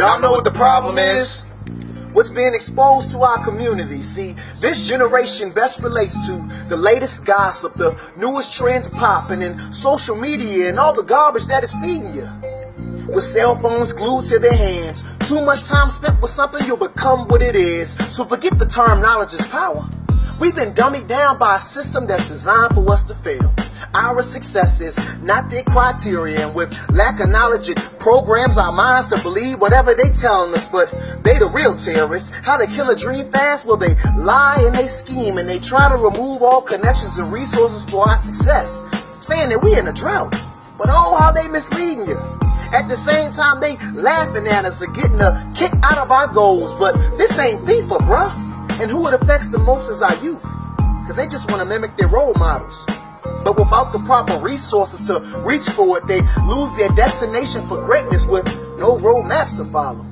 Y'all know what the problem is? What's being exposed to our community. See, this generation best relates to the latest gossip, the newest trends popping, and social media and all the garbage that is feeding you. With cell phones glued to their hands, too much time spent with something, you'll become what it is. So forget the term knowledge is power. We've been dummied down by a system that's designed for us to fail. Our success is not their criteria, and with lack of knowledge it programs our minds to believe whatever they telling us, but they the real terrorists. How to kill a dream fast? Well, they lie and they scheme and they try to remove all connections and resources for our success, saying that we in a drought, but oh how they misleading you. At the same time they laughing at us and getting a kick out of our goals, but this ain't FIFA, bruh. And who it affects the most is our youth, because they just want to mimic their role models. But without the proper resources to reach for it, they lose their destination for greatness with no roadmaps to follow.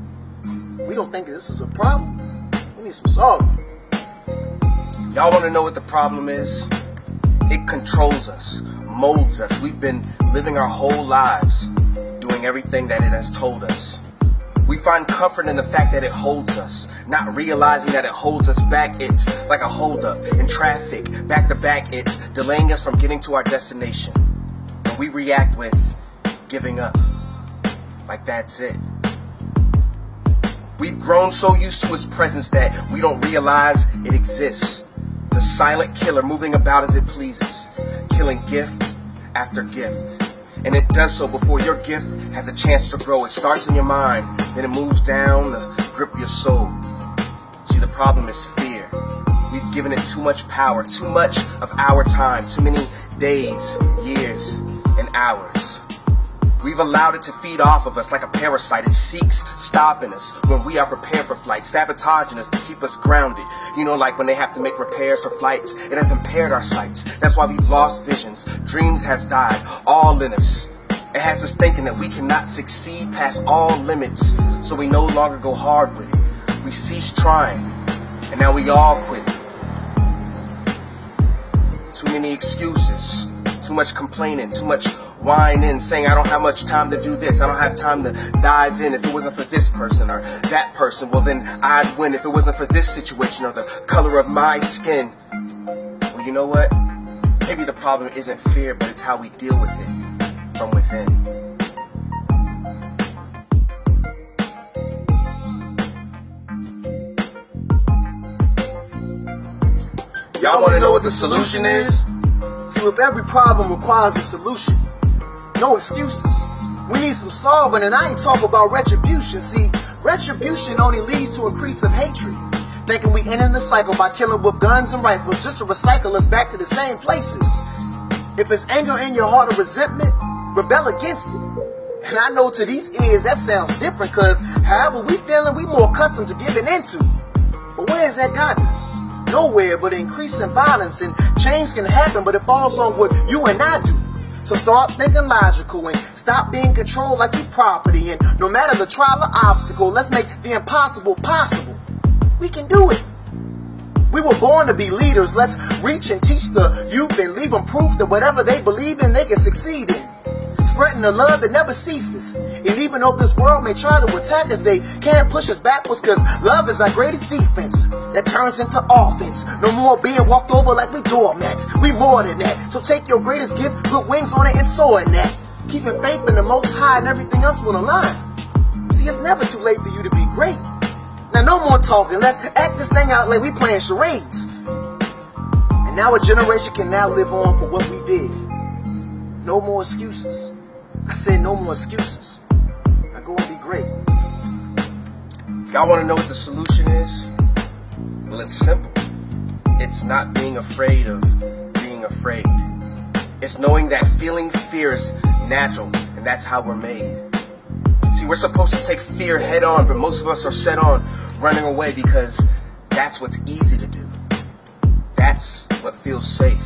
We don't think this is a problem. We need some solving. Y'all want to know what the problem is? It controls us, molds us. We've been living our whole lives doing everything that it has told us. We find comfort in the fact that it holds us, not realizing that it holds us back. It's like a holdup in traffic, back to back. It's delaying us from getting to our destination. And we react with giving up, like that's it. We've grown so used to its presence that we don't realize it exists. The silent killer moving about as it pleases, killing gift after gift. And it does so before your gift has a chance to grow. It starts in your mind, then it moves down to grip your soul. See, the problem is fear. We've given it too much power, too much of our time, too many days, years, and hours. We've allowed it to feed off of us like a parasite. It seeks stopping us when we are prepared for flight, sabotaging us to keep us grounded. You know, like when they have to make repairs for flights, it has impaired our sights. That's why we've lost visions. Dreams have died, all in us. It has us thinking that we cannot succeed past all limits, so we no longer go hard with it. We cease trying, and now we all quit. Too many excuses, too much complaining, too much whining, saying I don't have much time to do this, I don't have time to dive in. If it wasn't for this person or that person, well then I'd win. If it wasn't for this situation or the color of my skin. Well, you know what? Maybe the problem isn't fear, but it's how we deal with it from within. Y'all want to know what the solution is? See, if every problem requires a solution, no excuses. We need some solving, and I ain't talking about retribution. See, retribution only leads to increase of hatred. Thinking we end in the cycle by killing with guns and rifles just to recycle us back to the same places. If it's anger in your heart or resentment, rebel against it. And I know to these ears that sounds different, because however we feeling, we more accustomed to giving into. But where is that guidance? Nowhere but increasing violence, and change can happen, but it falls on what you and I do. So start thinking logical and stop being controlled like your property. And no matter the trial or obstacle, let's make the impossible possible. We can do it. We were born to be leaders. Let's reach and teach the youth and leave them proof that whatever they believe in, they can succeed in. Spreading the love that never ceases. And even though this world may try to attack us, they can't push us backwards, because love is our greatest defense that turns into offense. No more being walked over like we doormats. We more than that. So take your greatest gift, put wings on it, and soar in that. Keeping faith in the Most High and everything else will align. See, it's never too late for you to be great. Now no more talking. Let's act this thing out like we playing charades. And now a generation can now live on for what we did. No more excuses. I said no more excuses. Now go and be great. Y'all want to know what the solution is? Well, it's simple. It's not being afraid of being afraid. It's knowing that feeling fear is natural, and that's how we're made. See, we're supposed to take fear head on, but most of us are set on running away because that's what's easy to do. That's what feels safe.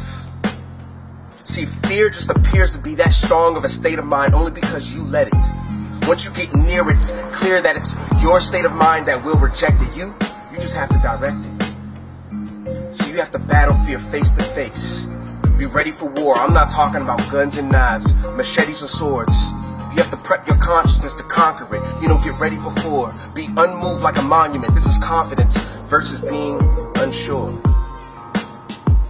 See, fear just appears to be that strong of a state of mind only because you let it. Once you get near it, it's clear that it's your state of mind that will reject it. You just have to direct it. So you have to battle fear face to face. Be ready for war. I'm not talking about guns and knives, machetes and swords. You have to prep your consciousness to conquer it. Get ready before. Be unmoved like a monument. This is confidence versus being unsure.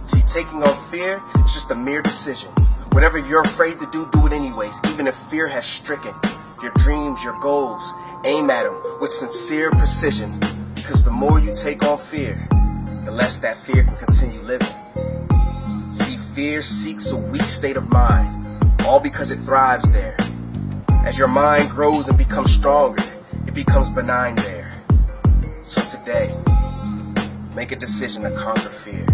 See, taking on fear is just a mere decision. Whatever you're afraid to do, do it anyways, even if fear has stricken your dreams, your goals. Aim at them with sincere precision, because the more you take on fear, the less that fear can continue living. See, fear seeks a weak state of mind, all because it thrives there. As your mind grows and becomes stronger, it becomes benign there. So today, make a decision to conquer fear.